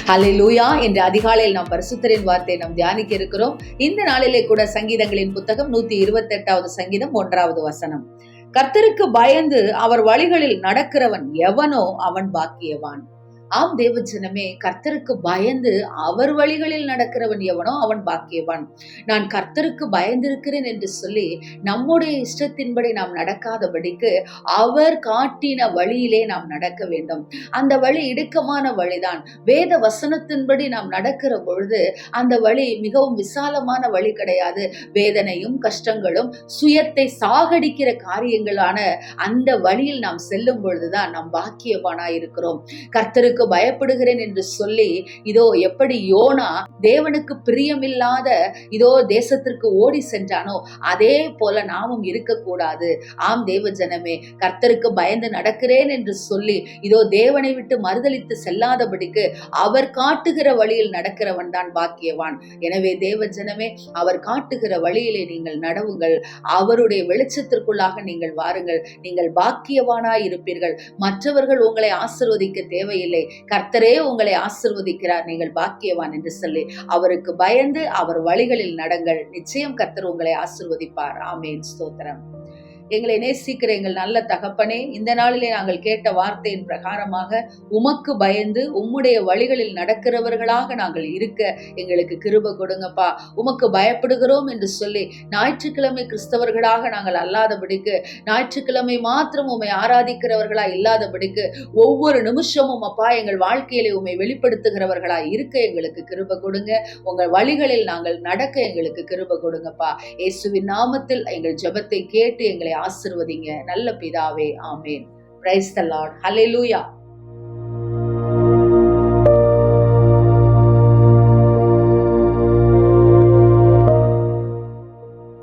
ஹல்லேலூயா. என்ற அதிகாலையில் நாம் பரிசுத்தரின் வார்த்தையை நாம் தியானிக்க இருக்கிறோம். இந்த நாளிலே கூட சங்கீதங்களின் புத்தகம் 128வது சங்கீதம் 1வது வசனம். கர்த்தருக்கு பயந்து அவர் வழிகளில் நடக்கிறவன் எவனோ அவன் பாக்கியவான். ஆம் தேவஜனமே, கர்த்தருக்கு பயந்து அவர் வழிகளில் நடக்கிறவன் எவனோ அவன் பாக்கியவான். நான் கர்த்தருக்கு பயந்திருக்கிறேன் என்று சொல்லி நம்முடைய இஷ்டத்தின்படி நாம் நடக்காதபடிக்கு அவர் காட்டின வழியிலே நாம் நடக்க வேண்டும். அந்த வழி இடுக்கமான வழிதான். வேத வசனத்தின்படி நாம் நடக்கிற பொழுது அந்த வழி மிகவும் விசாலமான வழி கிடையாது. வேதனையும் கஷ்டங்களும் சுயத்தை சாகடிக்கிற காரியங்களான அந்த வழியில் நாம் செல்லும் பொழுதுதான் நாம் பாக்கியவானாய் இருக்கிறோம். கர்த்தருக்கு பயப்படுகிறேன் என்று சொல்லி இதோ எப்படி யோனா தேவனுக்கு பிரியமில்லாத இதோ தேசத்திற்கு ஓடி சென்றானோ அதே போல நாமும் இருக்கக்கூடாது. ஆம் தேவஜனமே, கர்த்தருக்கு பயந்து நடக்கிறேன் என்று சொல்லி இதோ தேவனை விட்டு மறுதலித்து செல்லாதபடிக்கு அவர் காட்டுகிற வழியில் நடக்கிறவன் தான் பாக்கியவான். எனவே தேவஜனமே, அவர் காட்டுகிற வழியிலே நீங்கள் நடவுங்கள். அவருடைய வெளிச்சத்திற்குள்ளாக நீங்கள் வாருங்கள். நீங்கள் பாக்கியவானாய் இருப்பீர்கள். மற்றவர்கள் உங்களை ஆசீர்வதிக்க தேவையில்லை. கர்த்தரே உங்களை ஆசீர்வதிக்கிறார். நீங்கள் பாக்கியவான் என்று சொல்லி அவருக்கு பயந்து அவர் வழிகளில் நடங்கள். நிச்சயம் கர்த்தர் உங்களை ஆசீர்வதிப்பார். ஆமென். ஸ்தோத்திரம். எங்களை நேசிக்கிற எங்கள் நல்ல தகப்பனே, இந்த நாளிலே நாங்கள் கேட்ட வார்த்தையின் பிரகாரமாக உமக்கு பயந்து உம்முடைய வழிகளில் நடக்கிறவர்களாக நாங்கள் இருக்க எங்களுக்கு கிருபை கொடுங்கப்பா. உமக்கு பயப்படுகிறோம் என்று சொல்லி ஞாயிற்றுக்கிழமை கிறிஸ்தவர்களாக நாங்கள் அல்லாதபடிக்கு, ஞாயிற்றுக்கிழமை மாத்திரம் உம்மை ஆராதிக்கிறவர்களா இல்லாதபடிக்கு ஒவ்வொரு நிமிஷமும் அப்பா எங்கள் வாழ்க்கையிலே உம்மை வெளிப்படுத்துகிறவர்களா இருக்க எங்களுக்கு கிருபை கொடுங்க. உங்கள் வழிகளில் நாங்கள் நடக்க எங்களுக்கு கிருபை கொடுங்கப்பா. இயேசுவின் நாமத்தில் எங்கள் ஜெபத்தை கேட்டு எங்களை ஆசீர்வதிங்க நல்ல பிதாவே. Amen. Praise the lord. Hallelujah.